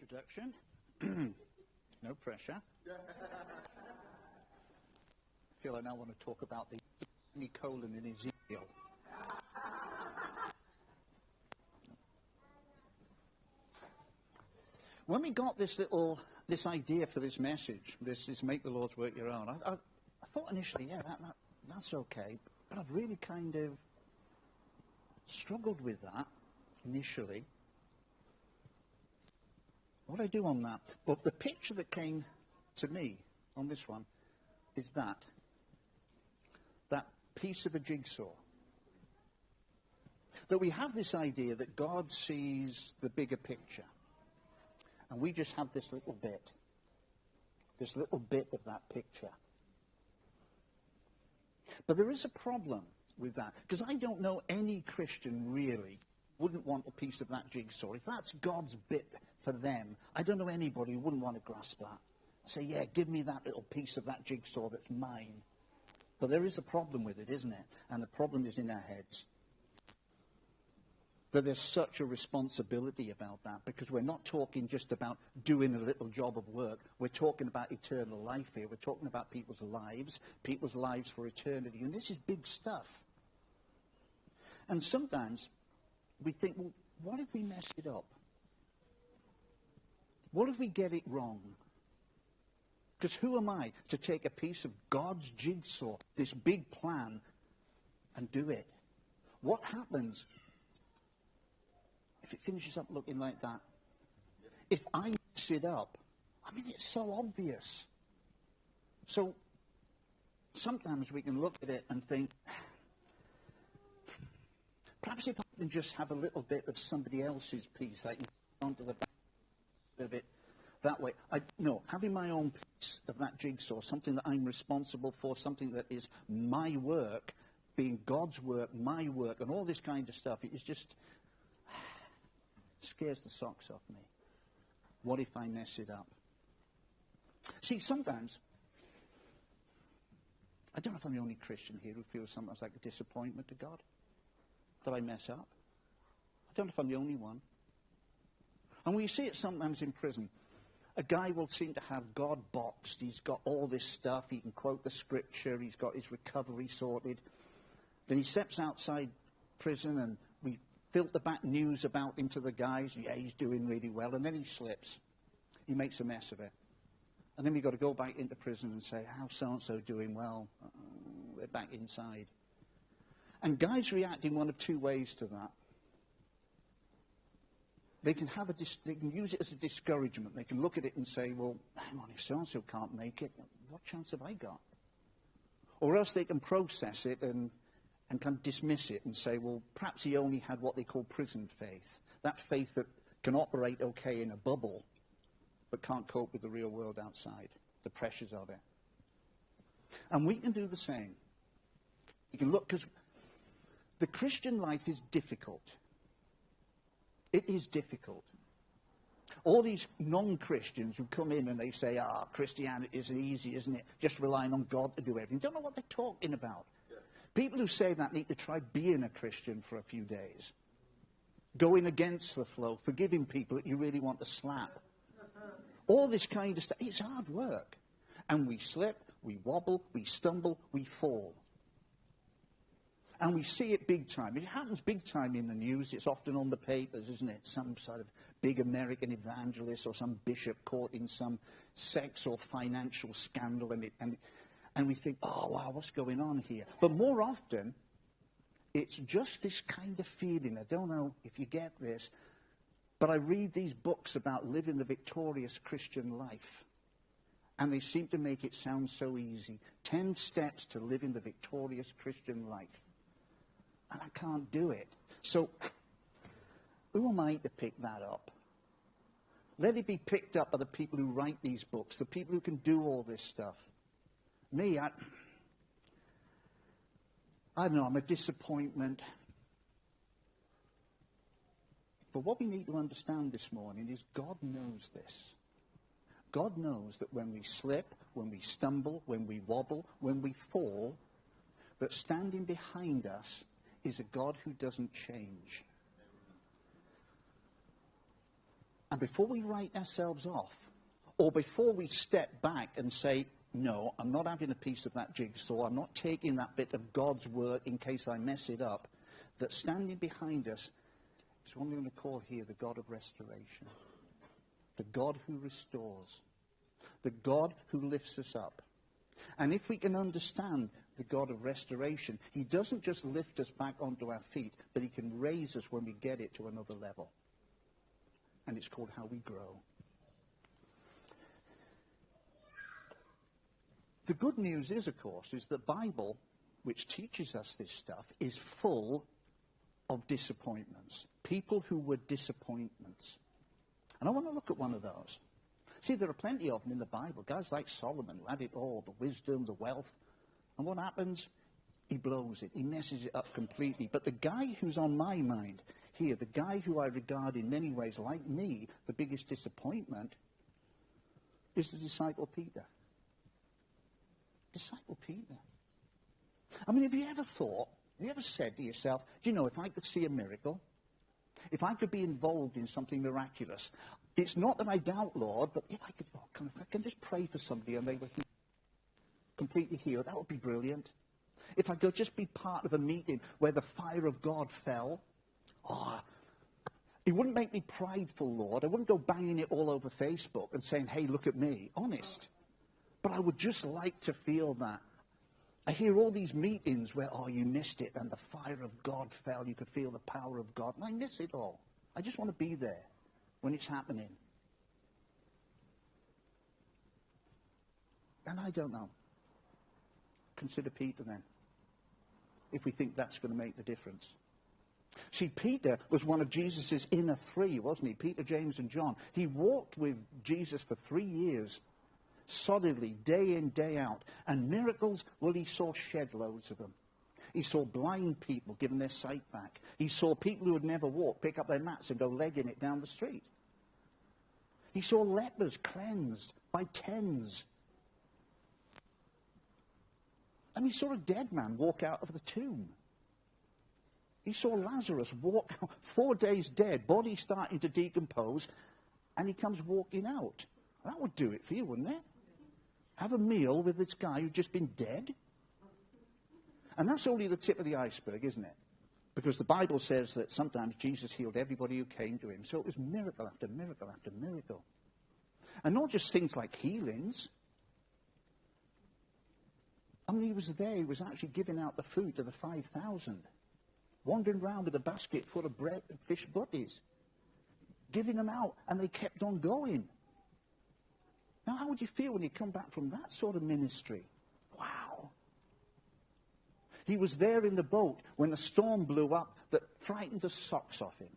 introduction. No pressure. I feel I now want to talk about the semicolon in Ezekiel. When we got this idea for this message, this is make the Lord's work your own, I thought initially, yeah, that's okay, but I've really kind of struggled with that initially. What do I do on that? Well, the picture that came to me on this one is that piece of a jigsaw. That we have this idea that God sees the bigger picture. And we just have this little bit of that picture. But there is a problem with that, because I don't know any Christian really wouldn't want a piece of that jigsaw. If that's God's bit for them, I don't know anybody who wouldn't want to grasp that. Say, yeah, give me that little piece of that jigsaw that's mine. But there is a problem with it, isn't it? And the problem is in our heads. That there's such a responsibility about that, because we're not talking just about doing a little job of work. We're talking about eternal life here. We're talking about people's lives for eternity. And this is big stuff. And sometimes we think, well, what if we mess it up? What if we get it wrong? Because who am I to take a piece of God's jigsaw, this big plan, and do it? What happens if it finishes up looking like that? If I mess it up, I mean, it's so obvious. So sometimes we can look at it and think, perhaps if I can just have a little bit of somebody else's piece, I can go onto the back of it that way. Having my own piece of that jigsaw, something that I'm responsible for, something that is my work, being God's work, my work, and all this kind of stuff, it is just scares the socks off me. What if I mess it up? See, sometimes, I don't know if I'm the only Christian here who feels sometimes like a disappointment to God. That I mess up. I don't know if I'm the only one. And we see it sometimes in prison. A guy will seem to have God boxed. He's got all this stuff. He can quote the scripture. He's got his recovery sorted. Then he steps outside prison and we filter back news about him to the guys. Yeah, he's doing really well. And then he slips. He makes a mess of it. And then we've got to go back into prison and say, how's so-and-so doing? Well, we're back inside. And guys react in one of two ways to that. They can use it as a discouragement. They can look at it and say, well, hang on, if so-and-so can't make it, what chance have I got? Or else they can process it and can dismiss it and say, well, perhaps he only had what they call prison faith. That faith that can operate okay in a bubble, but can't cope with the real world outside, the pressures of it. And we can do the same. You can look, because the Christian life is difficult. It is difficult. All these non-Christians who come in and they say, Christianity is easy, isn't it? Just relying on God to do everything. Don't know what they're talking about. Yeah. People who say that need to try being a Christian for a few days. Going against the flow, forgiving people that you really want to slap. All this kind of stuff. It's hard work. And we slip, we wobble, we stumble, we fall. And we see it big time. It happens big time in the news. It's often on the papers, isn't it? Some sort of big American evangelist or some bishop caught in some sex or financial scandal. And we think, oh, wow, what's going on here? But more often, it's just this kind of feeling. I don't know if you get this, but I read these books about living the victorious Christian life. And they seem to make it sound so easy. 10 steps to living the victorious Christian life. And I can't do it. So, who am I to pick that up? Let it be picked up by the people who write these books, the people who can do all this stuff. Me, I don't know, I'm a disappointment. But what we need to understand this morning is God knows this. God knows that when we slip, when we stumble, when we wobble, when we fall, that standing behind us is a God who doesn't change. And before we write ourselves off, or before we step back and say, no, I'm not having a piece of that jigsaw, I'm not taking that bit of God's work in case I mess it up, that standing behind us is what I'm going to call here the God of restoration. The God who restores. The God who lifts us up. And if we can understand the God of restoration, he doesn't just lift us back onto our feet, but he can raise us when we get it to another level. And it's called how we grow. The good news is, of course, is the Bible, which teaches us this stuff, is full of disappointments. People who were disappointments. And I want to look at one of those. See, there are plenty of them in the Bible. Guys like Solomon who had it all, the wisdom, the wealth. And what happens? He blows it. He messes it up completely. But the guy who's on my mind here, the guy who I regard in many ways, like me, the biggest disappointment, is the disciple Peter. Disciple Peter. I mean, have you ever said to yourself, do you know, if I could see a miracle, if I could be involved in something miraculous, it's not that I doubt, Lord, but if I could, if I can just pray for somebody and they were completely healed, that would be brilliant. If I could just be part of a meeting where the fire of God fell, it wouldn't make me prideful, Lord. I wouldn't go banging it all over Facebook and saying, hey, look at me. Honest. But I would just like to feel that. I hear all these meetings where, you missed it, and the fire of God fell. You could feel the power of God. And I miss it all. I just want to be there when it's happening. And I don't know. Consider Peter then, if we think that's going to make the difference. See, Peter was one of Jesus' inner three, wasn't he? Peter, James, and John. He walked with Jesus for 3 years. Solidly, day in, day out. And miracles, well, he saw shed loads of them. He saw blind people given their sight back. He saw people who had never walked pick up their mats and go legging it down the street. He saw lepers cleansed by tens. And he saw a dead man walk out of the tomb. He saw Lazarus walk out, 4 days dead, body starting to decompose, and he comes walking out. That would do it for you, wouldn't it? Have a meal with this guy who'd just been dead. And that's only the tip of the iceberg, isn't it? Because the Bible says that sometimes Jesus healed everybody who came to him. So it was miracle after miracle after miracle. And not just things like healings. I mean, he was there. He was actually giving out the food to the 5,000. Wandering around with a basket full of bread and fish butties. Giving them out. And they kept on going. Now, how would you feel when you come back from that sort of ministry? Wow. He was there in the boat when the storm blew up that frightened the socks off him.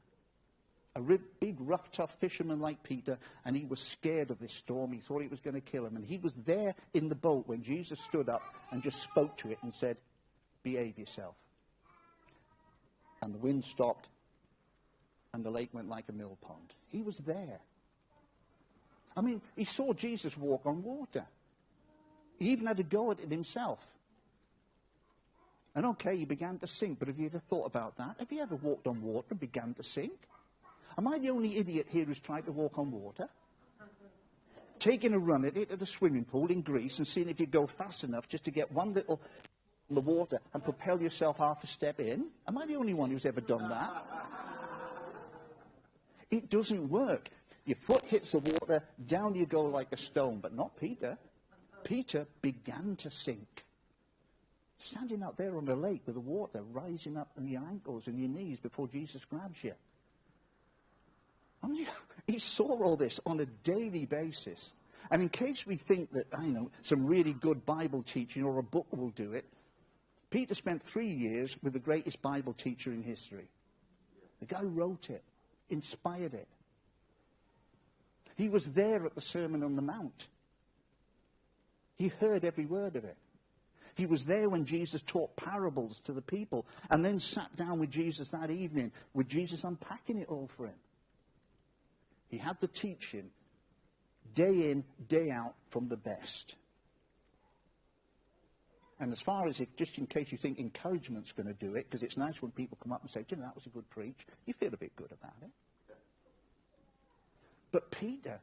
A big, rough, tough fisherman like Peter, and he was scared of this storm. He thought it was going to kill him. And he was there in the boat when Jesus stood up and just spoke to it and said, behave yourself. And the wind stopped, and the lake went like a mill pond. He was there. I mean, he saw Jesus walk on water. He even had to go at it himself. And okay, he began to sink, but have you ever thought about that? Have you ever walked on water and began to sink? Am I the only idiot here who's tried to walk on water? Taking a run at it at a swimming pool in Greece and seeing if you go fast enough just to get one little in the water and propel yourself half a step in? Am I the only one who's ever done that? It doesn't work. Your foot hits the water, down you go like a stone. But not Peter. Peter began to sink. Standing out there on the lake with the water rising up in your ankles and your knees before Jesus grabs you. I mean, he saw all this on a daily basis. And in case we think that, some really good Bible teaching or a book will do it, Peter spent 3 years with the greatest Bible teacher in history. The guy who wrote it, inspired it. He was there at the Sermon on the Mount. He heard every word of it. He was there when Jesus taught parables to the people and then sat down with Jesus that evening, with Jesus unpacking it all for him. He had the teaching day in, day out from the best. And as far as, just in case you think encouragement's going to do it, because it's nice when people come up and say, that was a good preach, you feel a bit good about it. But Peter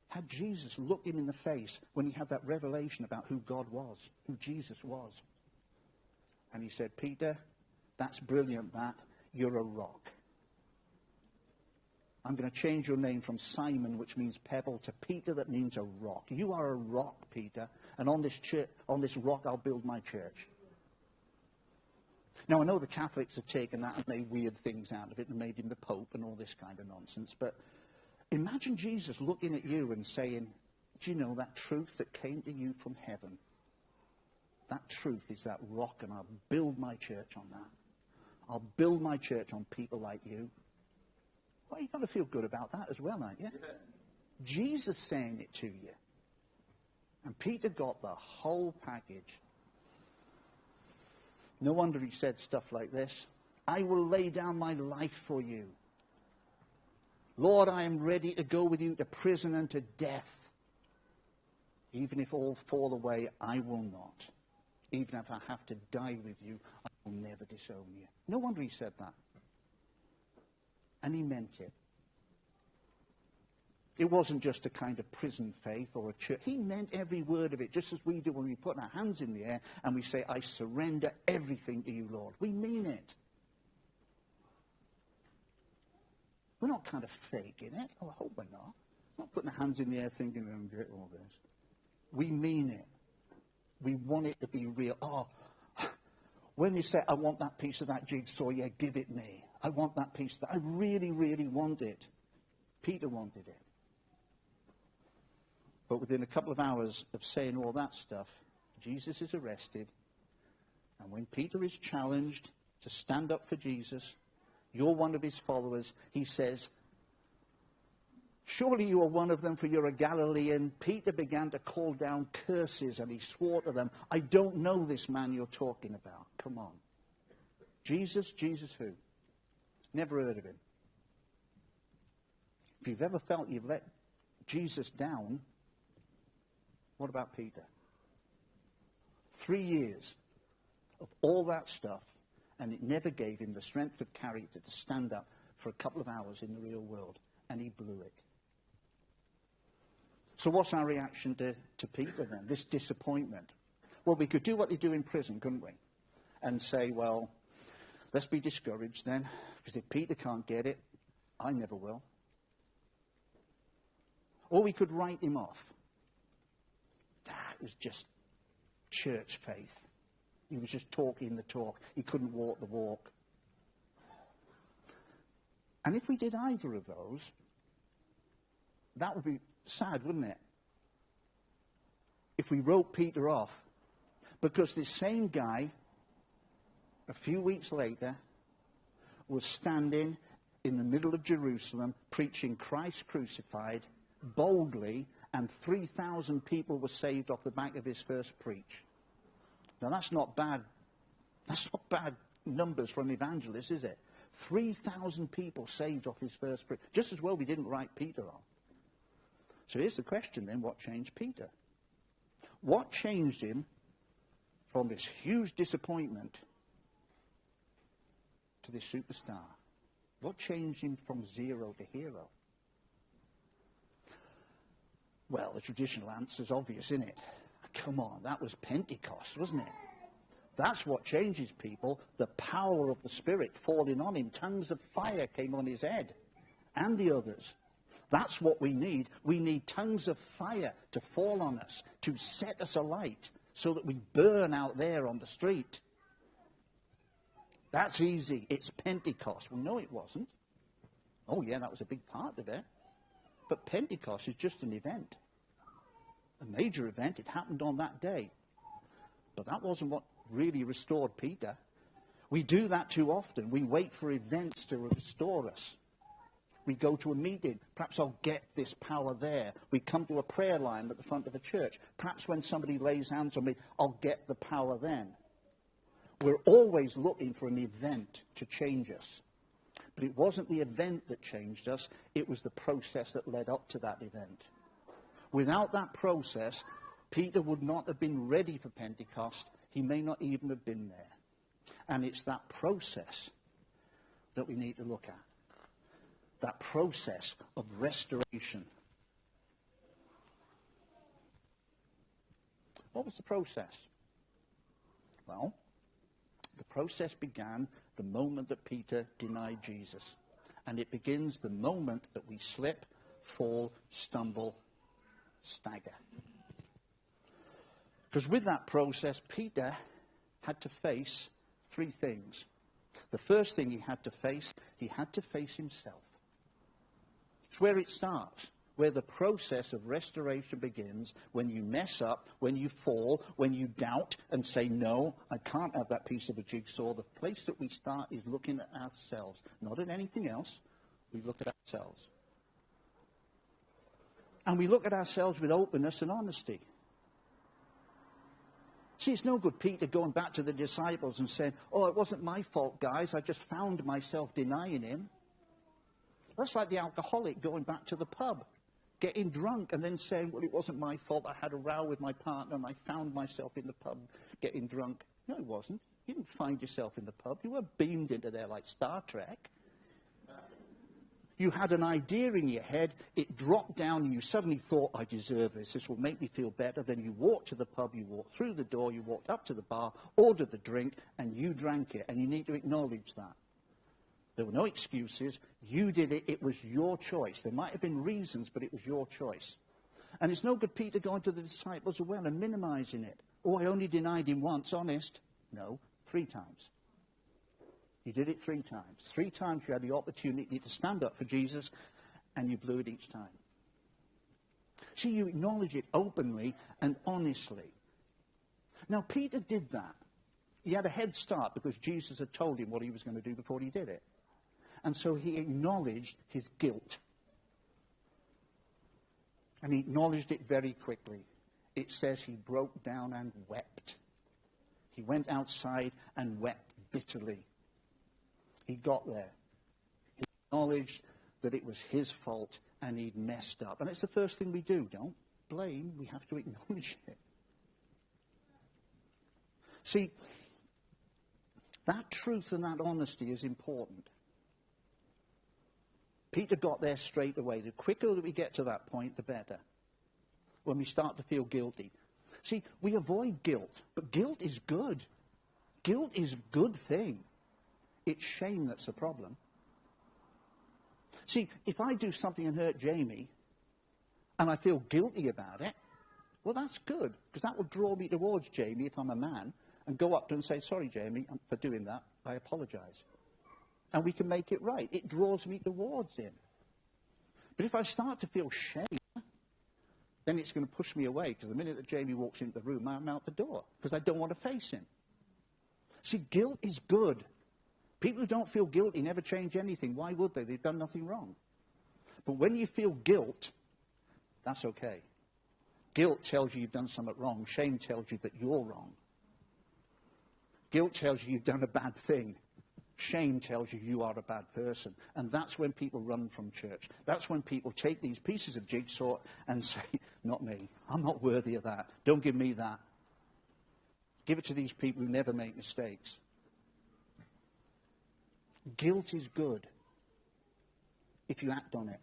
had Jesus look him in the face when he had that revelation about who God was, who Jesus was. And he said, Peter, that's brilliant, that. You're a rock. I'm going to change your name from Simon, which means pebble, to Peter, that means a rock. You are a rock, Peter, and on this rock I'll build my church. Now, I know the Catholics have taken that and made weird things out of it and made him the Pope and all this kind of nonsense, but imagine Jesus looking at you and saying, do you know that truth that came to you from heaven? That truth is that rock, and I'll build my church on that. I'll build my church on people like you. Well, you've got to feel good about that as well, aren't you? Yeah. Jesus saying it to you. And Peter got the whole package. No wonder he said stuff like this. I will lay down my life for you. Lord, I am ready to go with you to prison and to death. Even if all fall away, I will not. Even if I have to die with you, I will never disown you. No wonder he said that. And he meant it. It wasn't just a kind of prison faith or a church. He meant every word of it, just as we do when we put our hands in the air and we say, I surrender everything to you, Lord. We mean it. We're not kind of faking it. Oh, I hope we're not. We're not putting our hands in the air thinking, I'm get all this. We mean it. We want it to be real. Oh, when they say, I want that piece of that jigsaw, yeah, give it me. I want that piece of that. I really, really want it. Peter wanted it. But within a couple of hours of saying all that stuff, Jesus is arrested. And when Peter is challenged to stand up for Jesus, you're one of his followers, he says, surely you are one of them, for you're a Galilean. Peter began to call down curses, and he swore to them, I don't know this man you're talking about. Come on. Jesus who? Never heard of him. If you've ever felt you've let Jesus down, what about Peter? 3 years of all that stuff, and it never gave him the strength of character to stand up for a couple of hours in the real world, and he blew it. So what's our reaction to Peter then, this disappointment? Well, we could do what they do in prison, couldn't we? And say, well, let's be discouraged then, because if Peter can't get it, I never will. Or we could write him off. That was just church faith. He was just talking the talk. He couldn't walk the walk. And if we did either of those, that would be sad, wouldn't it? If we wrote Peter off. Because this same guy, a few weeks later, was standing in the middle of Jerusalem preaching Christ crucified boldly, and 3,000 people were saved off the back of his first preach. Now that's not bad. That's not bad numbers for an evangelist, is it? 3,000 people saved off his first preach. Just as well we didn't write Peter off. So here's the question then, what changed Peter? What changed him from this huge disappointment to this superstar? What changed him from zero to hero? Well, the traditional answer's obvious, isn't it? Come on, that was Pentecost, wasn't it? That's what changes people, the power of the Spirit falling on him. Tongues of fire came on his head and the others. That's what we need. We need tongues of fire to fall on us, to set us alight, so that we burn out there on the street. That's easy. It's Pentecost. Well, no, it wasn't. Oh, yeah, that was a big part of it. But Pentecost is just an event. A major event. It happened on that day. But that wasn't what really restored Peter. We do that too often. We wait for events to restore us. We go to a meeting. Perhaps I'll get this power there. We come to a prayer line at the front of a church. Perhaps when somebody lays hands on me, I'll get the power then. We're always looking for an event to change us. But it wasn't the event that changed us. It was the process that led up to that event. Without that process, Peter would not have been ready for Pentecost. He may not even have been there. And it's that process that we need to look at. that process of restoration. What was the process? Well, the process began the moment that Peter denied Jesus. And it begins the moment that we slip, fall, stumble, stagger. Because with that process, Peter had to face three things. The first thing he had to face himself. It's where it starts, where the process of restoration begins, when you mess up, when you fall, when you doubt and say, no, I can't have that piece of a jigsaw. The place that we start is looking at ourselves, not at anything else. We look at ourselves. And we look at ourselves with openness and honesty. See, it's no good Peter going back to the disciples and saying, oh, it wasn't my fault, guys. I just found myself denying him. That's like the alcoholic going back to the pub, getting drunk and then saying, well, it wasn't my fault. I had a row with my partner and I found myself in the pub getting drunk. No, it wasn't. You didn't find yourself in the pub. You were beamed into there like Star Trek. You had an idea in your head, it dropped down, and you suddenly thought, I deserve this. This will make me feel better. Then you walked to the pub, you walked through the door, you walked up to the bar, ordered the drink, and you drank it. And you need to acknowledge that. There were no excuses. You did it. It was your choice. There might have been reasons, but it was your choice. And it's no good Peter going to the disciples as well and minimizing it. Oh, I only denied him once, honest. No, 3 times. You did it 3 times. 3 times you had the opportunity to stand up for Jesus, and you blew it each time. See, you acknowledge it openly and honestly. Now, Peter did that. He had a head start because Jesus had told him what he was going to do before he did it. And so he acknowledged his guilt. And he acknowledged it very quickly. It says he broke down and wept. He went outside and wept bitterly. He got there. He acknowledged that it was his fault and he'd messed up. And it's the first thing we do. Don't blame. We have to acknowledge it. See, that truth and that honesty is important. Peter got there straight away. The quicker that we get to that point, the better. When we start to feel guilty. See, we avoid guilt, but guilt is good. Guilt is a good thing. It's shame that's the problem. See, if I do something and hurt Jamie, and I feel guilty about it, well, that's good, because that will draw me towards Jamie if I'm a man, and go up to him and say, sorry, Jamie, for doing that. I apologize. And we can make it right. It draws me towards him. But if I start to feel shame, then it's going to push me away, because the minute that Jamie walks into the room, I'm out the door, because I don't want to face him. See, guilt is good. People who don't feel guilty never change anything. Why would they? They've done nothing wrong. But when you feel guilt, that's okay. Guilt tells you you've done something wrong. Shame tells you that you're wrong. Guilt tells you you've done a bad thing. Shame tells you you are a bad person. And that's when people run from church. That's when people take these pieces of jigsaw and say, not me. I'm not worthy of that. Don't give me that. Give it to these people who never make mistakes. Guilt is good if you act on it.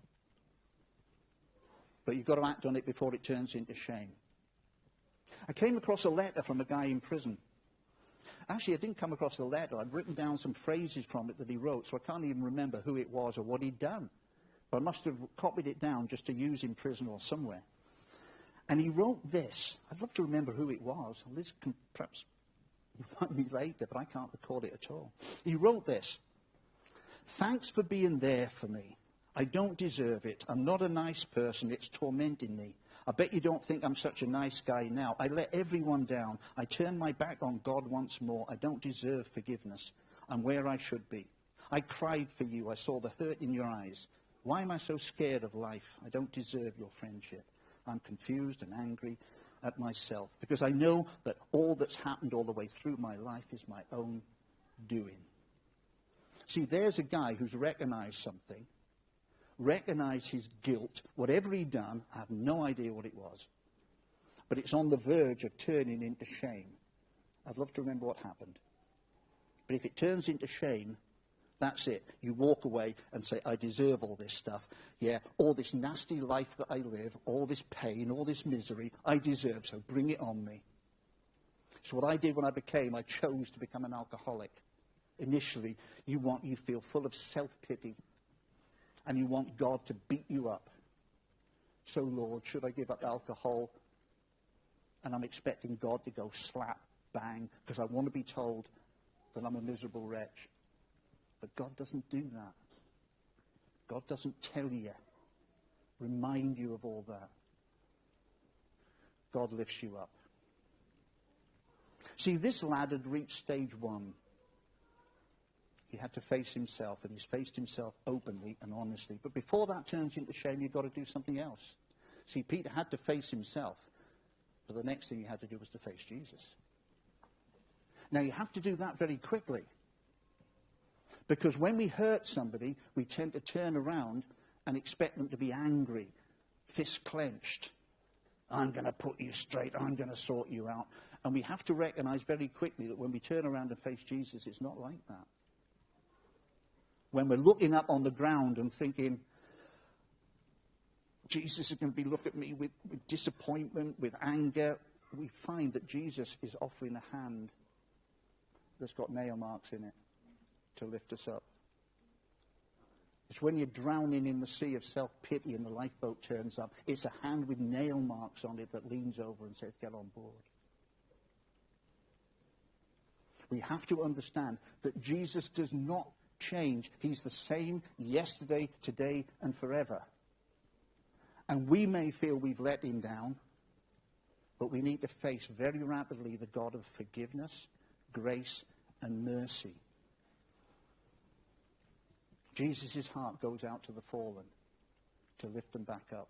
But you've got to act on it before it turns into shame. I came across a letter from a guy in prison. Actually, I didn't come across the letter. I'd written down some phrases from it that he wrote, so I can't even remember who it was or what he'd done. But I must have copied it down just to use in prison or somewhere. And he wrote this. I'd love to remember who it was. Liz can perhaps remind me later, but I can't record it at all. He wrote this. Thanks for being there for me. I don't deserve it. I'm not a nice person. It's tormenting me. I bet you don't think I'm such a nice guy now. I let everyone down. I turned my back on God once more. I don't deserve forgiveness. I'm where I should be. I cried for you. I saw the hurt in your eyes. Why am I so scared of life? I don't deserve your friendship. I'm confused and angry at myself because I know that all that's happened all the way through my life is my own doing. See, there's a guy who's recognized something, recognized his guilt, whatever he'd done. I have no idea what it was. But it's on the verge of turning into shame. I'd love to remember what happened. But if it turns into shame, That's it. You walk away and say, I deserve all this stuff. Yeah, all this nasty life that I live, all this pain, all this misery, I deserve, so bring it on me. So what I did when I chose to become an alcoholic. Initially, you feel full of self-pity, and you want God to beat you up. So, Lord, should I give up alcohol? And I'm expecting God to go slap, bang, because I want to be told that I'm a miserable wretch. But God doesn't do that. God doesn't tell you, remind you of all that. God lifts you up. See, this lad had reached stage 1. He had to face himself, and he's faced himself openly and honestly. But before that turns into shame, you've got to do something else. See, Peter had to face himself, but the next thing he had to do was to face Jesus. Now, you have to do that very quickly. Because when we hurt somebody, we tend to turn around and expect them to be angry, fist clenched. I'm going to put you straight. I'm going to sort you out. And we have to recognize very quickly that when we turn around and face Jesus, it's not like that. When we're looking up on the ground and thinking, Jesus is going to be looking at me with disappointment, with anger, we find that Jesus is offering a hand that's got nail marks in it to lift us up. It's when you're drowning in the sea of self-pity and the lifeboat turns up, it's a hand with nail marks on it that leans over and says, get on board. We have to understand that Jesus does not change. He's the same yesterday, today, and forever. And we may feel we've let him down, but we need to face very rapidly the God of forgiveness, grace, and mercy. Jesus' heart goes out to the fallen to lift them back up.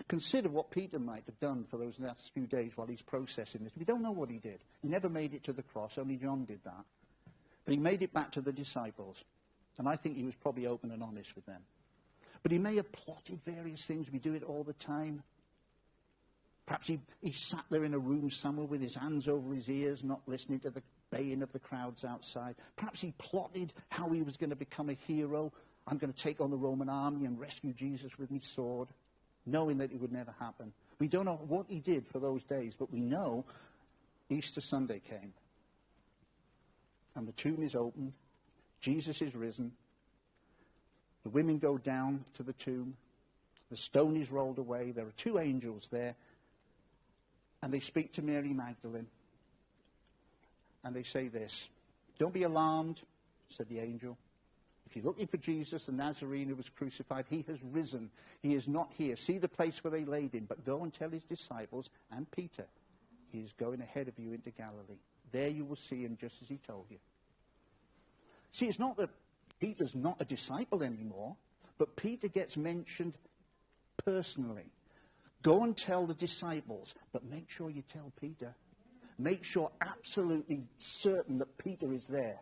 Consider what Peter might have done for those last few days while he's processing this. We don't know what he did. He never made it to the cross. Only John did that. But he made it back to the disciples. And I think he was probably open and honest with them. But he may have plotted various things. We do it all the time. Perhaps he sat there in a room somewhere with his hands over his ears, not listening to the baying of the crowds outside. Perhaps he plotted how he was going to become a hero. I'm going to take on the Roman army and rescue Jesus with my sword, knowing that it would never happen. We don't know what he did for those days, but we know Easter Sunday came. And the tomb is opened. Jesus is risen. The women go down to the tomb. The stone is rolled away. There are 2 angels there. And they speak to Mary Magdalene. And they say this, don't be alarmed, said the angel. If you're looking for Jesus, the Nazarene who was crucified, he has risen. He is not here. See the place where they laid him. But go and tell his disciples and Peter, he is going ahead of you into Galilee. There you will see him just as he told you. See, it's not that Peter's not a disciple anymore, but Peter gets mentioned personally. Go and tell the disciples, but make sure you tell Peter. Make sure absolutely certain that Peter is there.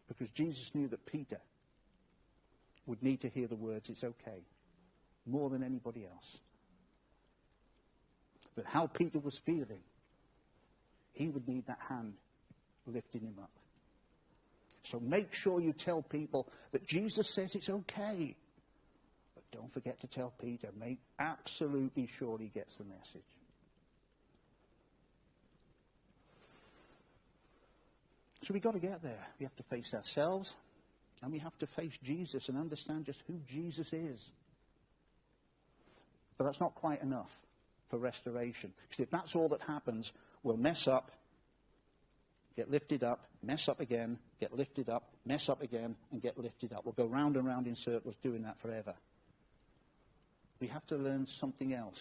Because Jesus knew that Peter would need to hear the words, it's okay, more than anybody else. But how Peter was feeling, he would need that hand lifting him up. So make sure you tell people that Jesus says it's okay. But don't forget to tell Peter. Make absolutely sure he gets the message. So we've got to get there. We have to face ourselves, and we have to face Jesus and understand just who Jesus is. But that's not quite enough for restoration. Because if that's all that happens, we'll mess up, get lifted up, mess up again, get lifted up, mess up again, and get lifted up. We'll go round and round in circles doing that forever. We have to learn something else.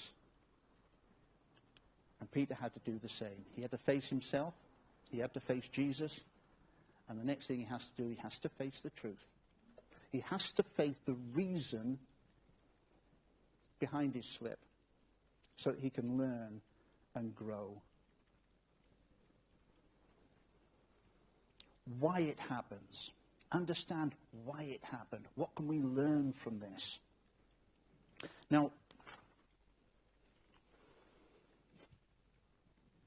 And Peter had to do the same. He had to face himself. He had to face Jesus. And the next thing he has to do, he has to face the truth. He has to face the reason behind his slip so that he can learn and grow. Why it happens. Understand why it happened. What can we learn from this? Now,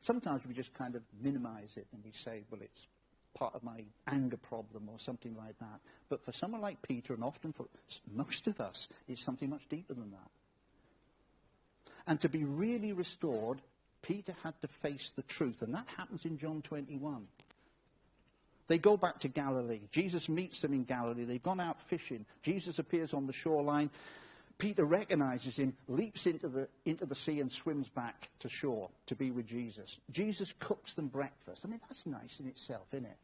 Sometimes we just kind of minimize it and we say, well, it's part of my anger problem or something like that. But for someone like Peter, and often for most of us, it's something much deeper than that. And to be really restored, Peter had to face the truth. And that happens in John 21. They go back to Galilee. Jesus meets them in Galilee. They've gone out fishing. Jesus appears on the shoreline. Peter recognizes him, leaps into the sea and swims back to shore to be with Jesus. Jesus cooks them breakfast. I mean, that's nice in itself, isn't it?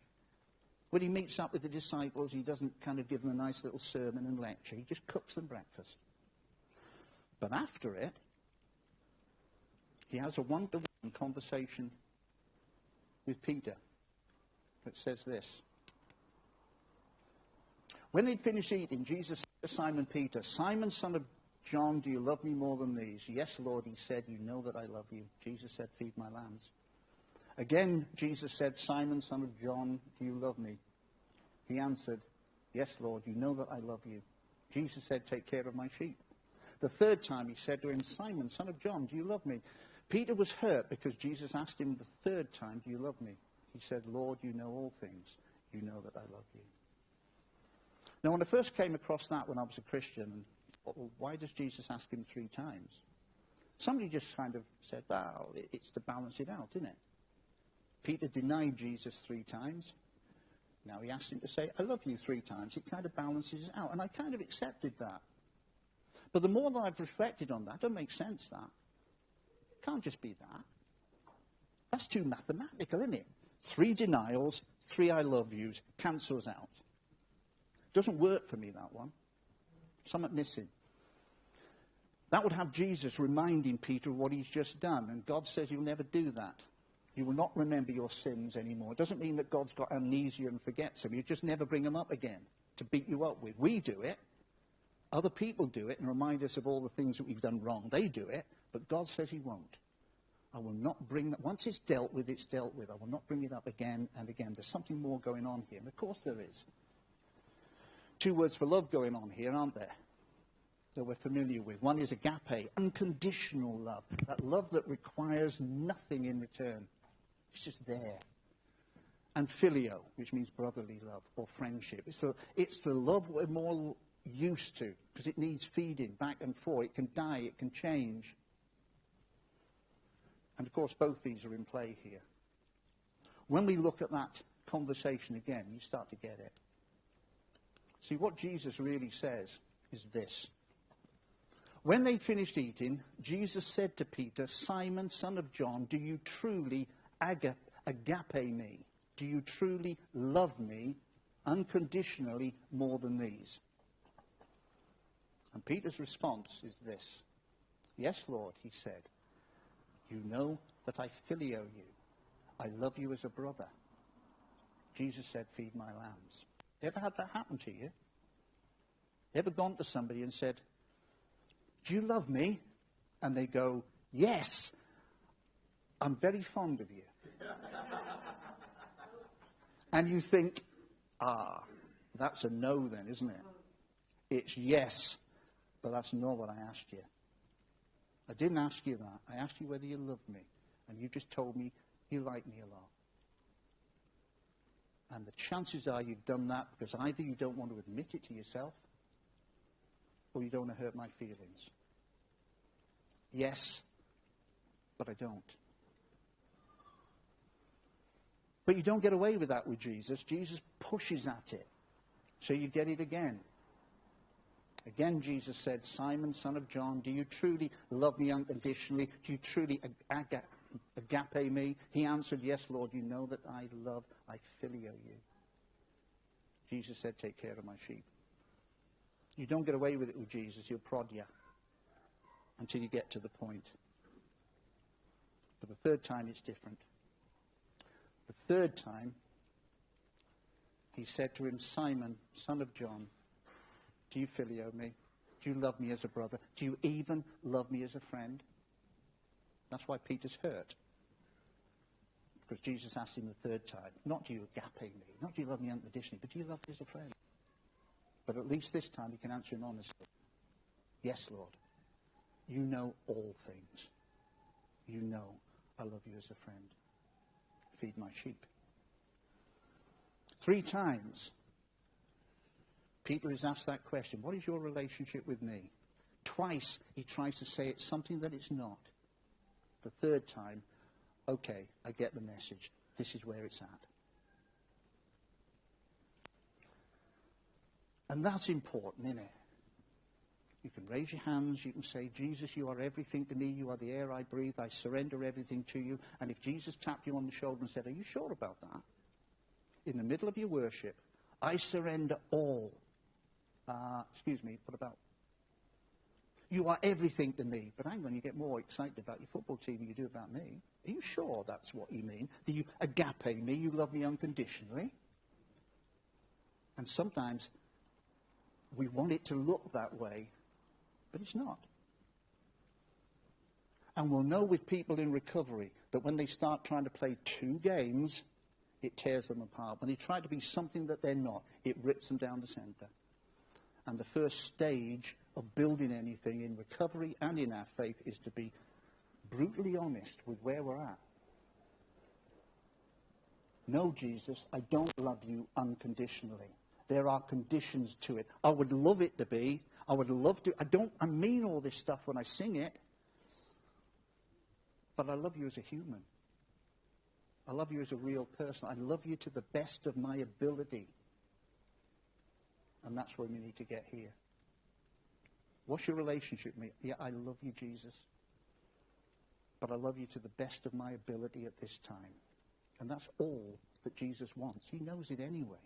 When he meets up with the disciples, he doesn't kind of give them a nice little sermon and lecture. He just cooks them breakfast. But after it, he has a one-to-one conversation with Peter that says this. When they'd finished eating, Jesus said to Simon Peter, Simon, son of John, do you love me more than these? Yes, Lord, he said, you know that I love you. Jesus said, feed my lambs. Again, Jesus said, Simon, son of John, do you love me? He answered, yes, Lord, you know that I love you. Jesus said, take care of my sheep. The third time he said to him, Simon, son of John, do you love me? Peter was hurt because Jesus asked him the third time, do you love me? He said, Lord, you know all things. You know that I love you. Now, when I first came across that when I was a Christian, and thought, well, why does Jesus ask him 3 times? Somebody just kind of said, well, it's to balance it out, isn't it? Peter denied Jesus 3 times. Now he asked him to say, I love you 3 times. It kind of balances it out. And I kind of accepted that. But the more that I've reflected on that, it doesn't make sense, that. It can't just be that. That's too mathematical, isn't it? 3 denials, 3 I love yous, cancels out. Doesn't work for me, that one. Something missing. That would have Jesus reminding Peter of what he's just done. And God says he'll never do that. He will not remember your sins anymore. It doesn't mean that God's got amnesia and forgets them. He'll just never bring them up again to beat you up with. We do it. Other people do it and remind us of all the things that we've done wrong. They do it. But God says he won't. I will not bring that. Once it's dealt with, it's dealt with. I will not bring it up again and again. There's something more going on here. And of course there is. 2 words for love going on here, aren't there? That we're familiar with. One is agape, unconditional love. That love that requires nothing in return. It's just there. And filio, which means brotherly love or friendship. It's the love we're more used to because it needs feeding back and forth. It can die, it can change. And of course, both these are in play here. When we look at that conversation again, you start to get it. See, what Jesus really says is this. When they finished eating, Jesus said to Peter, Simon, son of John, do you truly agape me? Do you truly love me unconditionally more than these? And Peter's response is this. Yes, Lord, he said. You know that I filio you. I love you as a brother. Jesus said, feed my lambs. You ever had that happen to you? You ever gone to somebody and said, do you love me? And they go, yes, I'm very fond of you. And you think, that's a no then, isn't it? It's yes, but that's not what I asked you. I didn't ask you that. I asked you whether you loved me. And you just told me you like me a lot. And the chances are you've done that because either you don't want to admit it to yourself or you don't want to hurt my feelings. Yes, but I don't. But you don't get away with that with Jesus. Jesus pushes at it. So you get it again. Again, Jesus said, Simon, son of John, do you truly love me unconditionally? Do you truly agape me? He answered, yes, Lord, you know that I filio you. Jesus said, take care of my sheep. You don't get away with it with Jesus. He'll prod you until you get to the point. But the third time, it's different. The third time, he said to him, Simon, son of John, do you filio me? Do you love me as a brother? Do you even love me as a friend? That's why Peter's hurt. Because Jesus asked him the third time, not do you agape me, not do you love me unconditionally, but do you love me as a friend? But at least this time he can answer him honestly. Yes, Lord. You know all things. You know I love you as a friend. Feed my sheep. 3 times, Peter is asked that question. What is your relationship with me? Twice, he tries to say it's something that it's not. The 3rd time, okay, I get the message. This is where it's at. And that's important, isn't it? You can raise your hands. You can say, Jesus, you are everything to me. You are the air I breathe. I surrender everything to you. And if Jesus tapped you on the shoulder and said, are you sure about that? In the middle of your worship, I surrender all. What about? You are everything to me. But hang on, you get more excited about your football team than you do about me. Are you sure that's what you mean? Do you agape me? You love me unconditionally? And sometimes we want it to look that way, but it's not. And we'll know with people in recovery that when they start trying to play 2 games, it tears them apart. When they try to be something that they're not, it rips them down the center. And the first stage of building anything in recovery and in our faith is to be brutally honest with where we're at. No, Jesus, I don't love you unconditionally. There are conditions to it. I would love it to be. I would love to. I mean all this stuff when I sing it. But I love you as a human. I love you as a real person. I love you to the best of my ability. And that's where we need to get here. What's your relationship with me? Yeah, I love you, Jesus. But I love you to the best of my ability at this time. And that's all that Jesus wants. He knows it anyway.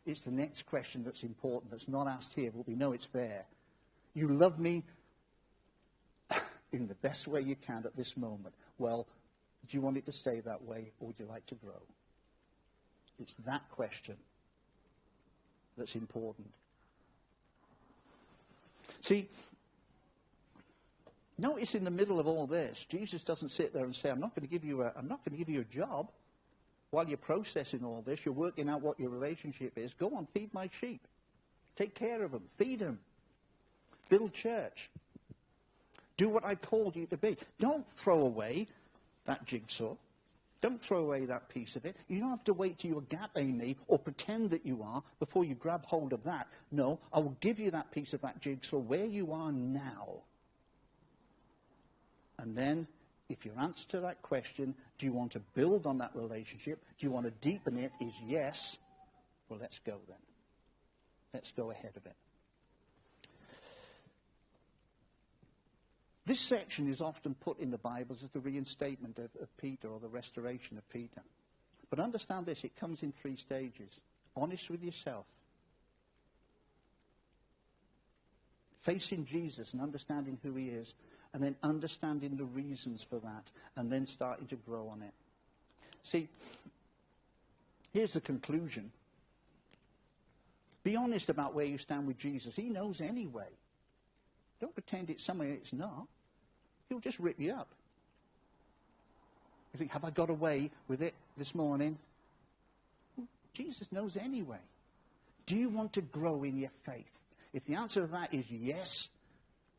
It's the next question that's important, that's not asked here, but we know it's there. You love me in the best way you can at this moment. Well, do you want it to stay that way, or would you like to grow? It's that question that's important. See, notice in the middle of all this, Jesus doesn't sit there and say, I'm not going to give you a job. While you're processing all this, you're working out what your relationship is. Go on, feed my sheep. Take care of them. Feed them. Build church. Do what I called you to be. Don't throw away that jigsaw. Don't throw away that piece of it. You don't have to wait till you agape me or pretend that you are before you grab hold of that. No, I will give you that piece of that jigsaw where you are now. And then, if your answer to that question, do you want to build on that relationship? Do you want to deepen it? Is yes. Well, let's go then. Let's go ahead of it. This section is often put in the Bibles as the reinstatement of Peter or the restoration of Peter. But understand this, it comes in 3 stages. Honest with yourself. Facing Jesus and understanding who he is. And then understanding the reasons for that. And then starting to grow on it. See, here's the conclusion. Be honest about where you stand with Jesus. He knows anyway. Don't pretend it's somewhere it's not. He'll just rip you up. You think, have I got away with it this morning? Jesus knows anyway. Do you want to grow in your faith? If the answer to that is yes,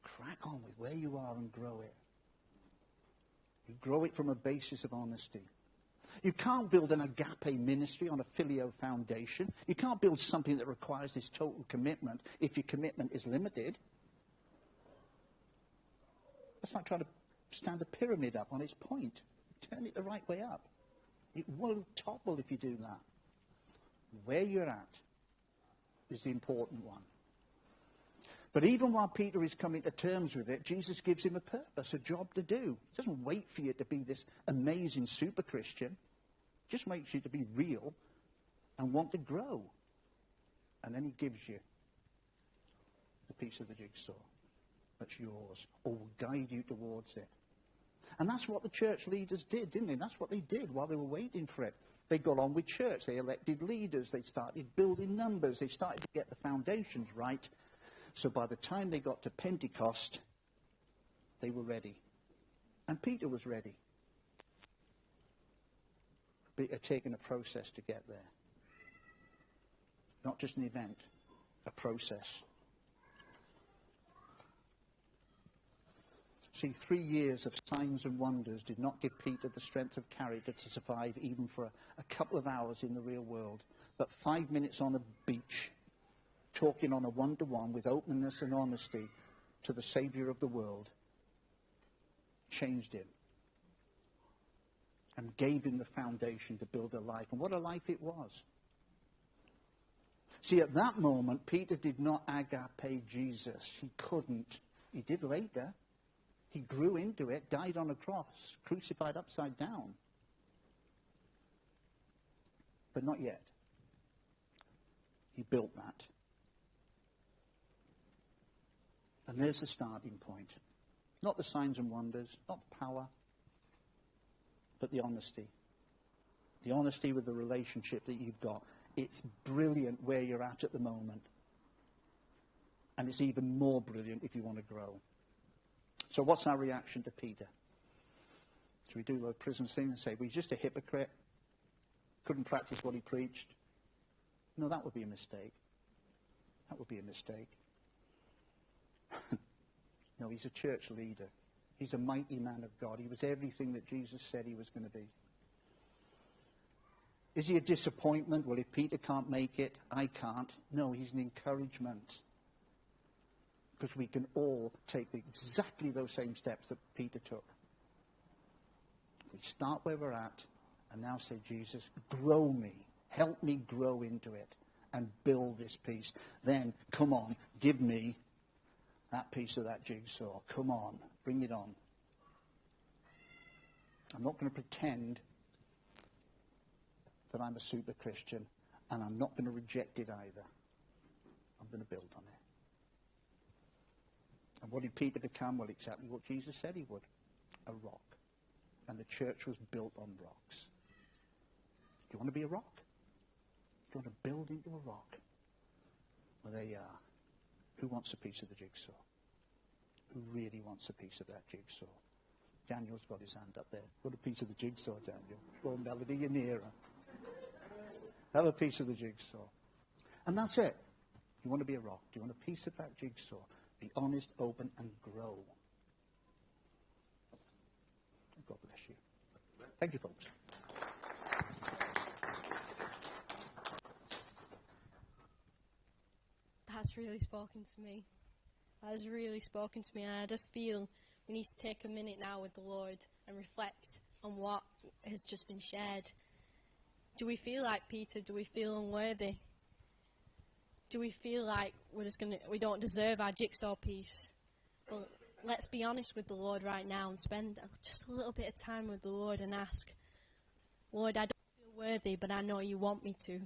crack on with where you are and grow it. You grow it from a basis of honesty. You can't build an agape ministry on a filio foundation. You can't build something that requires this total commitment if your commitment is limited. That's like trying to stand a pyramid up on its point. Turn it the right way up. It won't topple if you do that. Where you're at is the important one. But even while Peter is coming to terms with it, Jesus gives him a purpose, a job to do. He doesn't wait for you to be this amazing super Christian. He just waits you to be real and want to grow. And then he gives you the piece of the jigsaw that's yours, or will guide you towards it. And that's what the church leaders did, didn't they? That's what they did while they were waiting for it. They got on with church. They elected leaders. They started building numbers. They started to get the foundations right. So by the time they got to Pentecost, they were ready. And Peter was ready. But it had taken a process to get there. Not just an event, a process. See, 3 years of signs and wonders did not give Peter the strength of character to survive even for a couple of hours in the real world. But 5 minutes on a beach, talking on a one-to-one with openness and honesty to the Savior of the world, changed him and gave him the foundation to build a life. And what a life it was. See, at that moment, Peter did not agape Jesus. He couldn't. He did later. He grew into it, died on a cross, crucified upside down. But not yet. He built that. And there's the starting point. Not the signs and wonders, not the power, but the honesty. The honesty with the relationship that you've got. It's brilliant where you're at the moment. And it's even more brilliant if you want to grow. So what's our reaction to Peter? Do we do the prison thing and say, well, he's just a hypocrite, couldn't practice what he preached? No, that would be a mistake. That would be a mistake. No, he's a church leader. He's a mighty man of God. He was everything that Jesus said he was going to be. Is he a disappointment? Well, if Peter can't make it, I can't. No, he's an encouragement. Because we can all take exactly those same steps that Peter took. We start where we're at and now say, Jesus, grow me. Help me grow into it and build this piece. Then, come on, give me that piece of that jigsaw. Come on, bring it on. I'm not going to pretend that I'm a super Christian, and I'm not going to reject it either. I'm going to build on it. And what did Peter become? Well, exactly what Jesus said he would. A rock. And the church was built on rocks. Do you want to be a rock? Do you want to build into a rock? Well, there you are. Who wants a piece of the jigsaw? Who really wants a piece of that jigsaw? Daniel's got his hand up there. Got a piece of the jigsaw, Daniel. Go on, Melody, you're nearer. Have a piece of the jigsaw. And that's it. You want to be a rock. Do you want a piece of that jigsaw? Be honest, open, and grow. God bless you. Thank you, folks. That's really spoken to me. That has really spoken to me, and I just feel we need to take a minute now with the Lord and reflect on what has just been shared. Do we feel like Peter? Do we feel unworthy? Do we feel like we don't deserve our jigsaw piece? Well, let's be honest with the Lord right now and spend just a little bit of time with the Lord and ask, Lord, I don't feel worthy, but I know you want me to.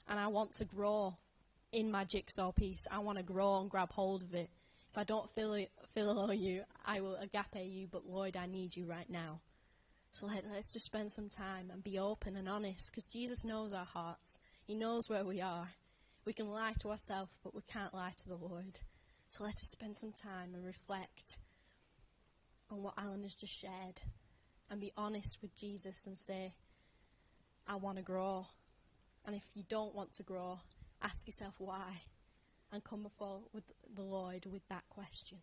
And I want to grow in my jigsaw piece. I want to grow and grab hold of it. If I don't feel you, I will agape you, but Lord, I need you right now. So let's just spend some time and be open and honest, because Jesus knows our hearts. He knows where we are. We can lie to ourselves, but we can't lie to the Lord. So let us spend some time and reflect on what Allan has just shared and be honest with Jesus and say, I want to grow. And if you don't want to grow, ask yourself why and come before with the Lord with that question.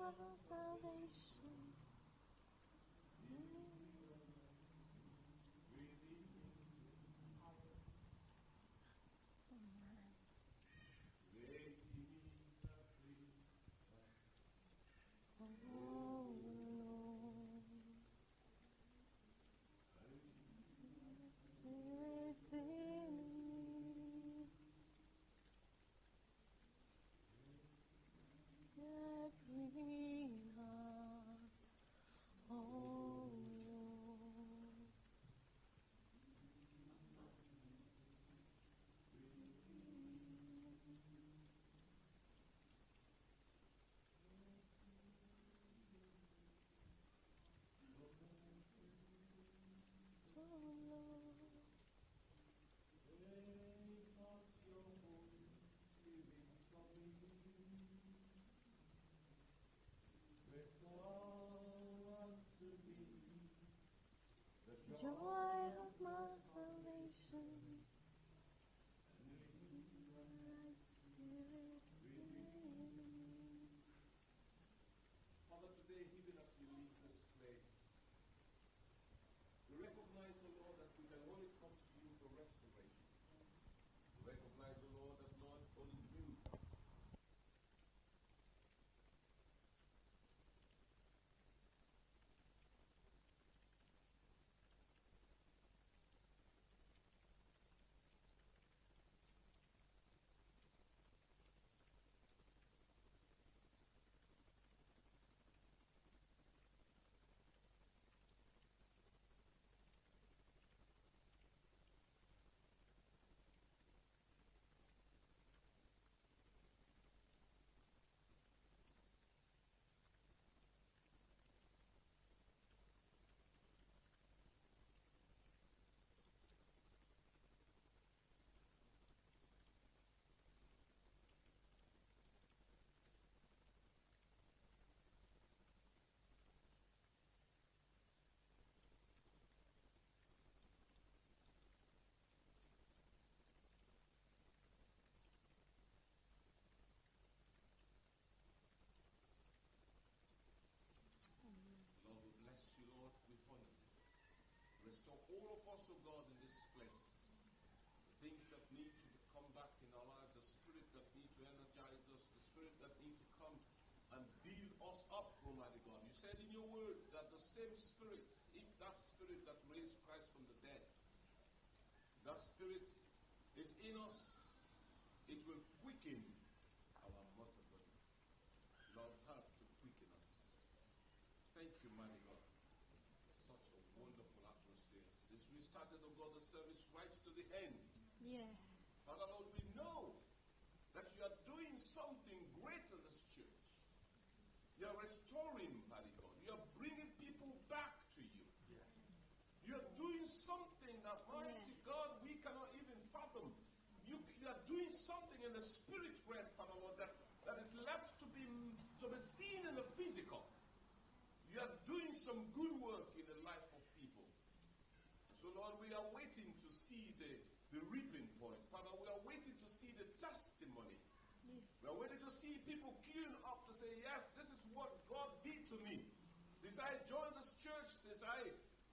of our salvation. Joy of my salvation, right spirit in me. Father, today, even as we leave this place, we recognize, O Lord, that we can only come to you for restoration. We recognize, O Lord, that Lord, only you. Lord, we bless you, Lord. We honor you. Restore all of us, O God, in this place. The things that need to come back in our lives, the spirit that need to energize us, the spirit that need to come and build us up, Almighty God. You said in your word that the same spirit, if that spirit that raised Christ from the dead, that spirit is in us, it will quicken our mortal body. Lord, help to quicken us. Thank you, mighty God. Such a wonderful atmosphere. Since we started, oh God, the service right to the end. Yeah. Father, Lord, we know that you are doing something great in this church. You are restoring, mighty God. You are bringing people back to you. Yes. You are doing something that, mighty God, we cannot even fathom. You are doing something in the spirit realm, Father Lord, that is left to be seen in the physical. You are doing some good work in the life of people. So, Lord, we are waiting to see the reaping point. Father, we are waiting to see the testimony. Yeah. We are waiting to see people queuing up to say, yes, this is what God did to me. Since I joined this church, since I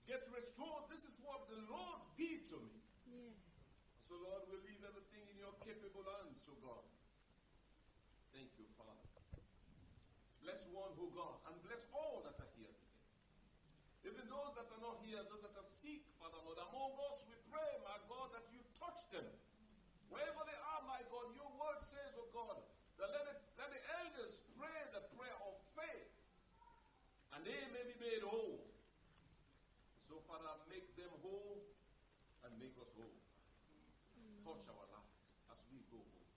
get restored, this is what the Lord did to me. Yeah. So, Lord, we leave everything in your capable hands, oh God. Thank you, Father. Bless one, oh God, and bless all that are here today. Even those that are not here, those that are sick, Father Lord, among us, we pray, my God, that you touch them. Wherever they are, my God, your word says, oh God, that let the elders pray the prayer of faith, and they may be made whole. So, Father, make them whole and make us whole. Touch our lives as we go home.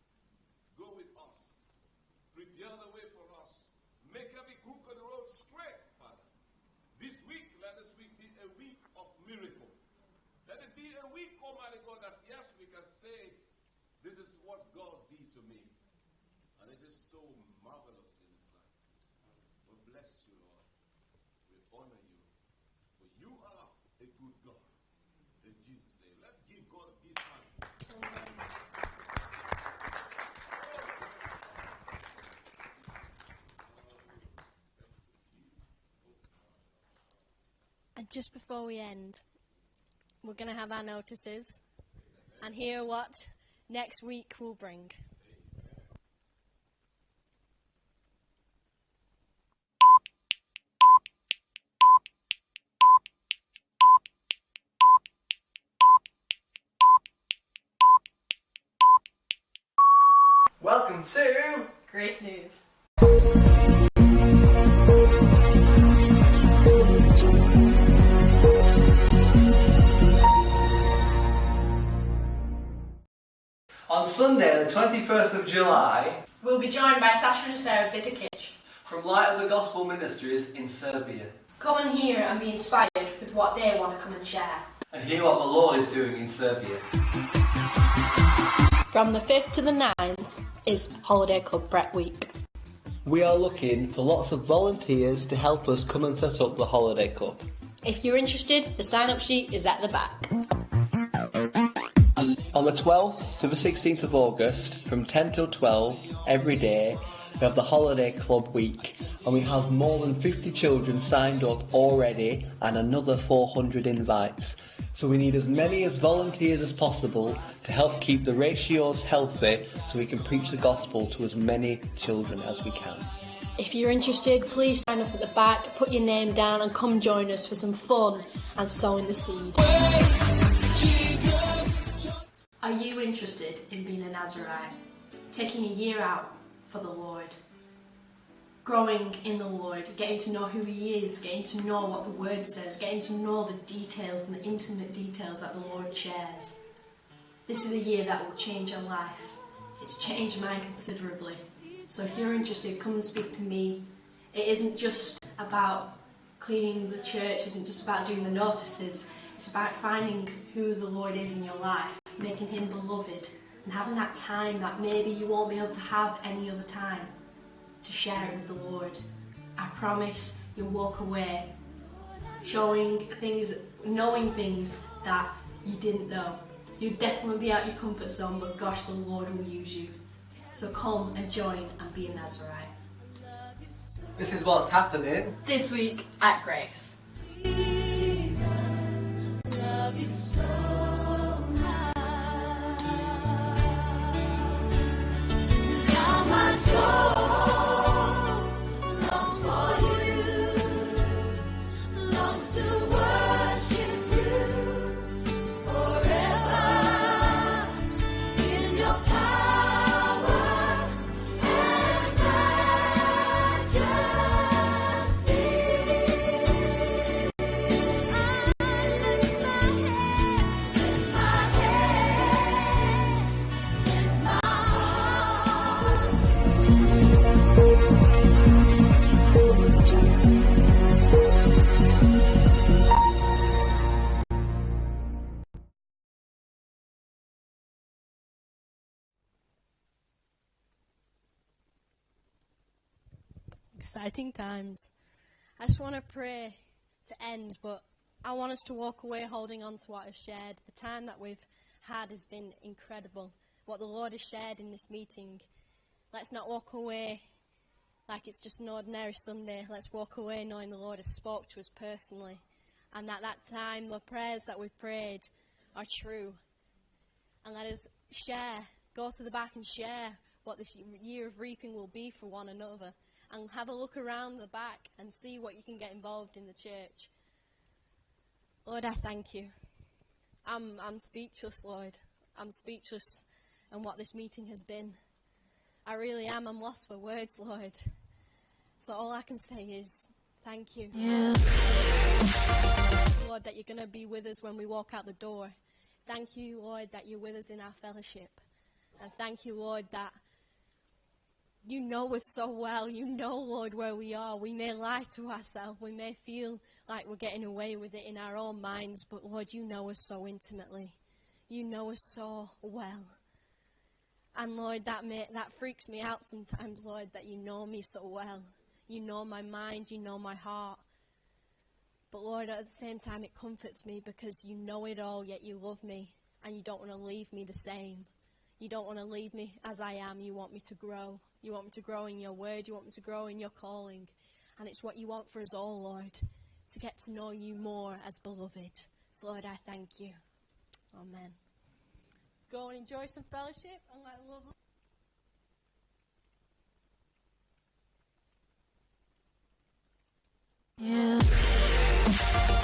Go with us. Prepare the way for us. Make every crooked road straight, Father. This week, let this week be a week of miracle. Let it be a week, Almighty God, that yes, we can say, this is what God did to me. And it is so marvelous in His sight. We bless you, Lord. We honor you. For you are a good God. In Jesus' name. Let's give God a big hand. just before we end, we're going to have our notices and hear what next week will bring. Welcome to Grace News. On Sunday the 21st of July, We'll be joined by Sasha and Sarah Bitikic. from Light of the Gospel Ministries in Serbia, Come and hear and be inspired with what they want to come and share. and hear what the Lord is doing in Serbia. From the 5th to the 9th is Holiday Club Prep Week. We are looking for lots of volunteers to help us come and set up the holiday club. If you're interested, the sign-up sheet is at the back. On the 12th to the 16th of August, from 10 till 12, every day, we have the Holiday Club Week, and we have more than 50 children signed up already and another 400 invites. So we need as many as volunteers as possible to help keep the ratios healthy so we can preach the gospel to as many children as we can. If you're interested, please sign up at the back, put your name down and come join us for some fun and sowing the seed. Are you interested in being a Nazarite? Taking a year out for the Lord? Growing in the Lord, getting to know who He is, getting to know what the Word says, getting to know the details and the intimate details that the Lord shares. This is a year that will change your life. It's changed mine considerably. So if you're interested, come and speak to me. It isn't just about cleaning the church, it isn't just about doing the notices. It's about finding who the Lord is in your life, making Him beloved, and having that time that maybe you won't be able to have any other time to share it with the Lord. I promise you'll walk away showing things, knowing things that you didn't know. You'll definitely be out your comfort zone, but gosh, the Lord will use you. So come and join and be a Nazarite. This is what's happening This week at Grace. Exciting times. I just want to pray to end, but I want us to walk away holding on to what I've shared. The time that we've had has been incredible. What the Lord has shared in this meeting. Let's not walk away like it's just an ordinary Sunday. Let's walk away knowing the Lord has spoke to us personally, and that time, the prayers that we've prayed are true. And let us share, go to the back and share what this year of reaping will be for one another. And have a look around the back and see what you can get involved in the church. Lord, I thank you. I'm speechless, Lord. I'm speechless in what this meeting has been. I really am. I'm lost for words, Lord. So all I can say is thank you. Yeah. Lord, that you're going to be with us when we walk out the door. Thank you, Lord, that you're with us in our fellowship. And thank you, Lord, that you know us so well. You know, Lord, where we are. We may lie to ourselves. We may feel like we're getting away with it in our own minds. But, Lord, you know us so intimately. You know us so well. And, Lord, that freaks me out sometimes, Lord, that you know me so well. You know my mind. You know my heart. But, Lord, at the same time, it comforts me because you know it all, yet you love me. And you don't want to leave me the same. You don't want to leave me as I am. You want me to grow. You want me to grow in your word. You want me to grow in your calling. And it's what you want for us all, Lord. to get to know you more as beloved. So Lord, I thank you. Amen. Go and enjoy some fellowship and let love. Yeah.